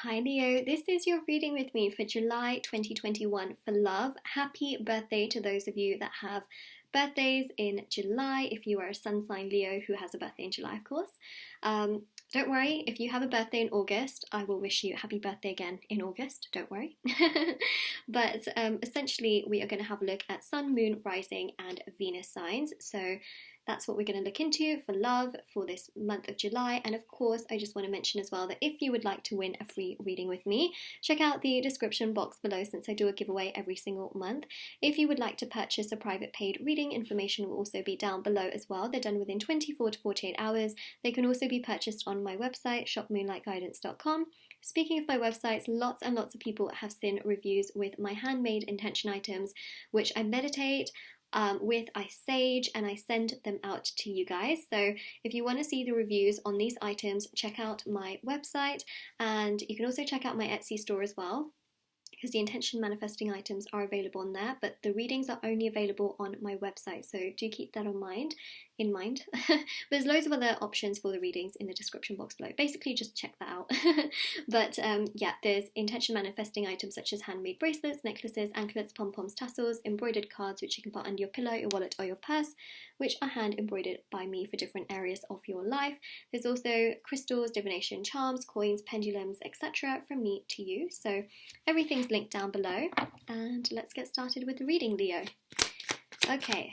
Hi Leo, this is your reading with me for July 2021 for love. Happy birthday to those of you that have birthdays in July. If you are a sun sign Leo who has a birthday in July, of course. Don't worry, if you have a birthday in August, I will wish you a happy birthday again in August, don't worry. But essentially we are going to have a look at Sun, Moon, Rising and Venus signs. So that's what we're going to look into for love for this month of July. And of course, I just want to mention as well that if you would like to win a free reading with me, check out the description box below since I do a giveaway every single month. If you would like to purchase a private paid reading, information will also be down below as well. They're done within 24 to 48 hours. They can also be purchased on my website, shopmoonlightguidance.com. Speaking of my websites, lots and lots of people have seen reviews with my handmade intention items, which I meditate with, I sage, and I send them out to you guys. So if you want to see the reviews on these items, check out my website, and you can also check out my Etsy store as well, because the intention manifesting items are available on there, but the readings are only available on my website, so do keep that in mind. There's loads of other options for the readings in the description box below. Basically just check that out. But yeah, there's intention manifesting items such as handmade bracelets, necklaces, anklets, pom-poms, tassels, embroidered cards which you can put under your pillow, your wallet or your purse, which are hand embroidered by me for different areas of your life. There's also crystals, divination charms, coins, pendulums, etc. from me to you. So everything's linked down below, and let's get started with the reading, Leo. Okay,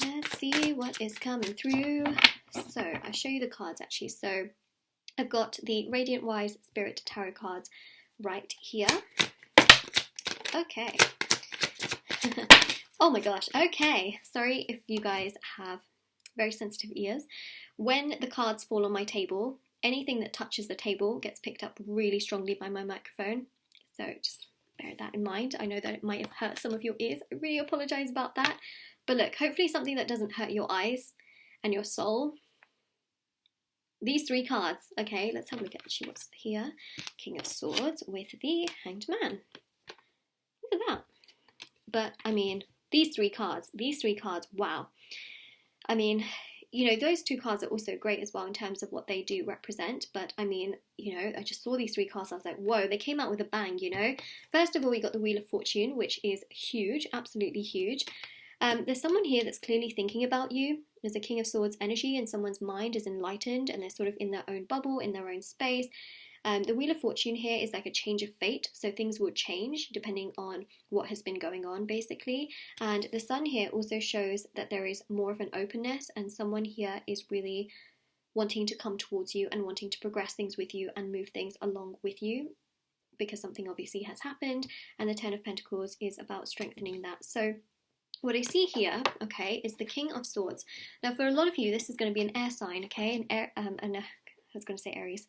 let's see what is coming through. So I'll show you the cards actually. So I've got the Radiant Wise Spirit Tarot cards right here. Okay. Oh my gosh, okay. Sorry if you guys have very sensitive ears. When the cards fall on my table, anything that touches the table gets picked up really strongly by my microphone. So just bear that in mind. I know that it might have hurt some of your ears. I really apologise about that. But look, hopefully something that doesn't hurt your eyes and your soul. These three cards, okay, let's have a look at actually what's here. King of Swords with the Hanged Man. Look at that. But, I mean, these three cards, wow. I mean, you know, those two cards are also great as well in terms of what they do represent. But, I mean, you know, I just saw these three cards, I was like, whoa, they came out with a bang, you know. First of all, we got the Wheel of Fortune, which is huge, absolutely huge. There's someone here that's clearly thinking about you. There's a King of Swords energy and someone's mind is enlightened and they're sort of in their own bubble, in their own space. The Wheel of Fortune here is like a change of fate, so things will change depending on what has been going on basically. And the Sun here also shows that there is more of an openness and someone here is really wanting to come towards you and wanting to progress things with you and move things along with you, because something obviously has happened, and the Ten of Pentacles is about strengthening that. So what I see here, okay, is the King of Swords. Now, for a lot of you, this is going to be an air sign, okay? I was going to say Aries.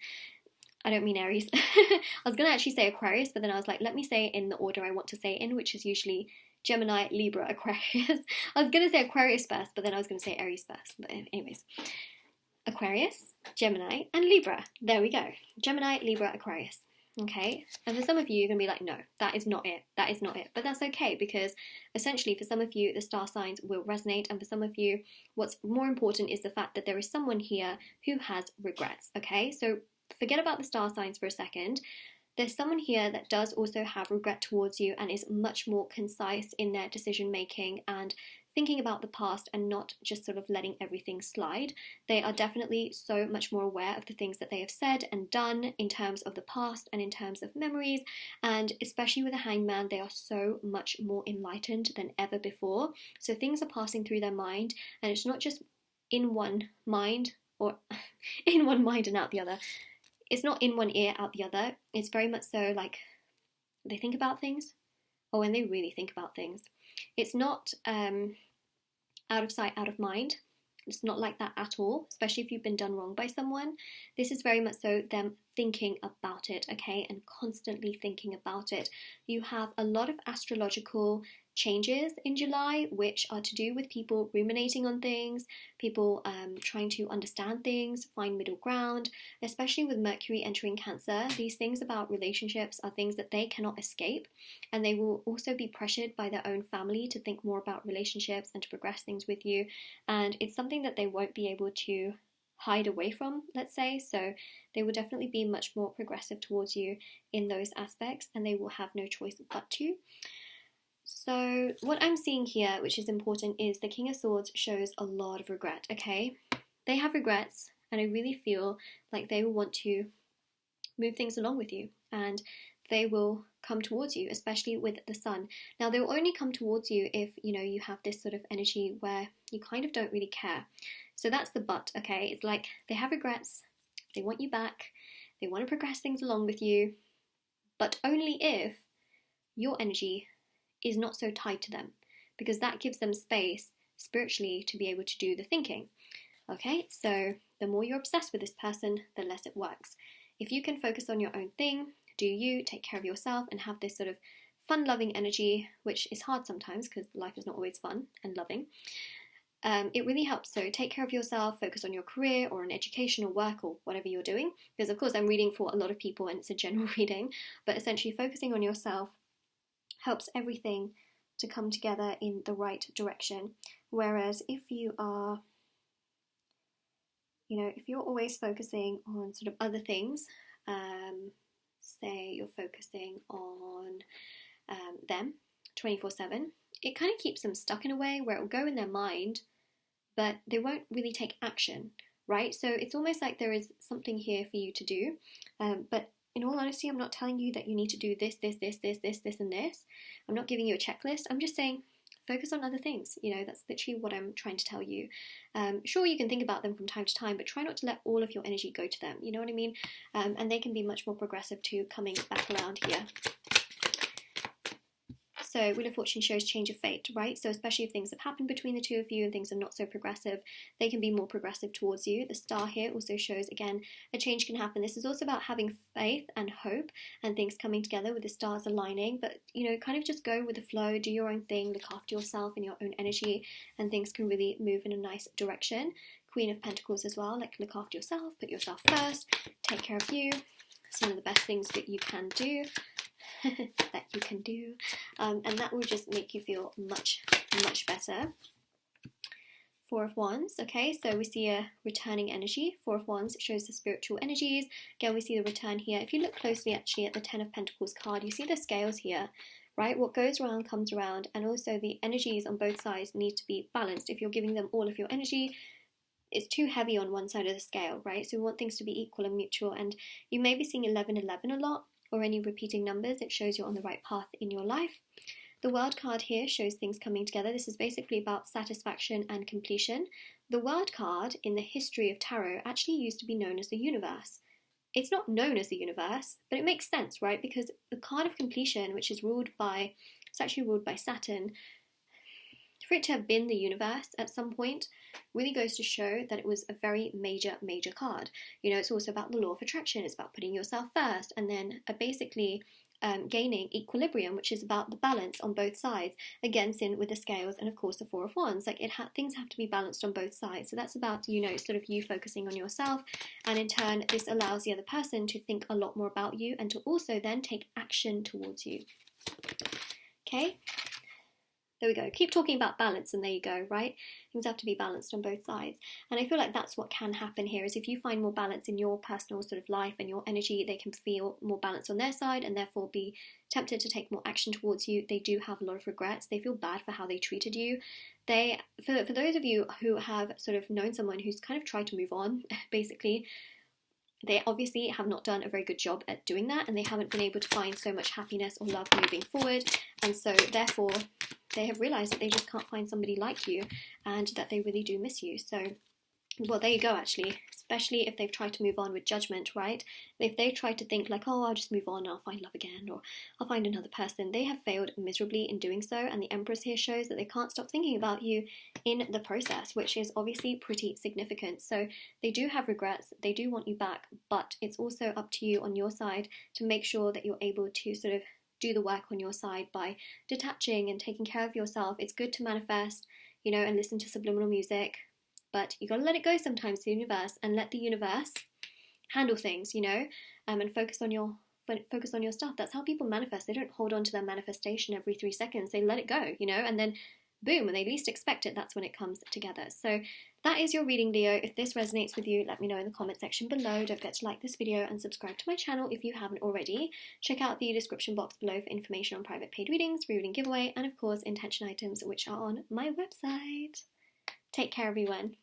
I don't mean Aries. I was going to actually say Aquarius, but then I was like, let me say it in the order I want to say it in, which is usually Gemini, Libra, Aquarius. I was going to say Aquarius first, but then I was going to say Aries first. But anyways, Aquarius, Gemini, and Libra. There we go. Gemini, Libra, Aquarius. Okay, and for some of you, you're going to be like, no, that is not it, that is not it. But that's okay, because essentially for some of you, the star signs will resonate, and for some of you, what's more important is the fact that there is someone here who has regrets, okay? So forget about the star signs for a second. There's someone here that does also have regret towards you and is much more concise in their decision making and thinking about the past and not just sort of letting everything slide. They are definitely so much more aware of the things that they have said and done in terms of the past and in terms of memories, and especially with a hangman, they are so much more enlightened than ever before. So things are passing through their mind, and it's not just in one mind or in one mind and out the other. It's not in one ear, out the other. It's very much so like they think about things, or when they really think about things. It's not out of sight, out of mind. It's not like that at all, especially if you've been done wrong by someone. This is very much so them thinking about it, okay, and constantly thinking about it. You have a lot of astrological changes in July, which are to do with people ruminating on things, people trying to understand things, find middle ground, especially with Mercury entering Cancer. These things about relationships are things that they cannot escape, and they will also be pressured by their own family to think more about relationships and to progress things with you, and it's something that they won't be able to hide away from, let's say. So they will definitely be much more progressive towards you in those aspects, and they will have no choice but to. So what I'm seeing here, which is important, is the King of Swords shows a lot of regret, okay? They have regrets, and I really feel like they will want to move things along with you, and they will come towards you, especially with the Sun. Now, they will only come towards you if, you know, you have this sort of energy where you kind of don't really care. So that's the but, okay? It's like they have regrets, they want you back, they want to progress things along with you, but only if your energy is not so tied to them, because that gives them space spiritually to be able to do the thinking. Okay, so the more you're obsessed with this person, the less it works. If you can focus on your own thing, do you, take care of yourself, and have this sort of fun-loving energy, which is hard sometimes because life is not always fun and loving, it really helps. So take care of yourself, focus on your career or on education or work or whatever you're doing, because of course I'm reading for a lot of people and it's a general reading, but essentially focusing on yourself helps everything to come together in the right direction. Whereas if you are, you know, if you're always focusing on sort of other things, say you're focusing on them 24/7, it kind of keeps them stuck in a way where it will go in their mind, but they won't really take action, right? So it's almost like there is something here for you to do, but in all honesty, I'm not telling you that you need to do this, and this. I'm not giving you a checklist. I'm just saying focus on other things. You know, that's literally what I'm trying to tell you. Sure, you can think about them from time to time, but try not to let all of your energy go to them. You know what I mean? And they can be much more progressive to coming back around here. So Wheel of Fortune shows change of fate, right? So especially if things have happened between the two of you and things are not so progressive, they can be more progressive towards you. The Star here also shows, again, a change can happen. This is also about having faith and hope and things coming together with the stars aligning. But, you know, kind of just go with the flow, do your own thing, look after yourself and your own energy, and things can really move in a nice direction. Queen of Pentacles as well, like look after yourself, put yourself first, take care of you. It's one of the best things that you can do. And that will just make you feel much better. Four of Wands, okay, so we see a returning energy. Four of Wands shows the spiritual energies. Again, we see the return here. If you look closely actually at the Ten of Pentacles card, you see the scales here, right? What goes around comes around, and also the energies on both sides need to be balanced. If you're giving them all of your energy, it's too heavy on one side of the scale, right? So we want things to be equal and mutual, and you may be seeing 1111 a lot, or any repeating numbers. It shows you're on the right path in your life. The World card here shows things coming together. This is basically about satisfaction and completion. The World card in the history of tarot actually used to be known as the universe. It's not known as the universe, but it makes sense, right? Because the card of completion, which is it's actually ruled by Saturn, for it to have been the universe at some point really goes to show that it was a very major card. You know, it's also about the law of attraction. It's about putting yourself first, and then basically gaining equilibrium, which is about the balance on both sides. Again, in with the scales, and of course the Four of Wands. Like things have to be balanced on both sides. So that's about, you know, sort of you focusing on yourself, and in turn this allows the other person to think a lot more about you and to also then take action towards you. Okay. There we go. Keep talking about balance, and there you go, right? Things have to be balanced on both sides. And I feel like that's what can happen here, is if you find more balance in your personal sort of life and your energy, they can feel more balance on their side and therefore be tempted to take more action towards you. They do have a lot of regrets. They feel bad for how they treated you. For those of you who have sort of known someone who's kind of tried to move on, basically, they obviously have not done a very good job at doing that, and they haven't been able to find so much happiness or love moving forward, and so therefore they have realised that they just can't find somebody like you and that they really do miss you. So, well, there you go actually, especially if they've tried to move on with judgment, right? If they've tried to think like, oh, I'll just move on and I'll find love again, or I'll find another person, they have failed miserably in doing so, and the Empress here shows that they can't stop thinking about you in the process, which is obviously pretty significant. So they do have regrets, they do want you back, but it's also up to you on your side to make sure that you're able to sort of do the work on your side by detaching and taking care of yourself. It's good to manifest, you know, and listen to subliminal music, but you gotta let it go sometimes to the universe and let the universe handle things, you know, and focus on your stuff. That's how people manifest. They don't hold on to their manifestation every 3 seconds. They let it go, you know, and then boom, when they least expect it, that's when it comes together. So that is your reading, Leo. If this resonates with you, let me know in the comment section below. Don't forget to like this video and subscribe to my channel if you haven't already. Check out the description box below for information on private paid readings, reading giveaway, and of course intention items, which are on my website. Take care, everyone.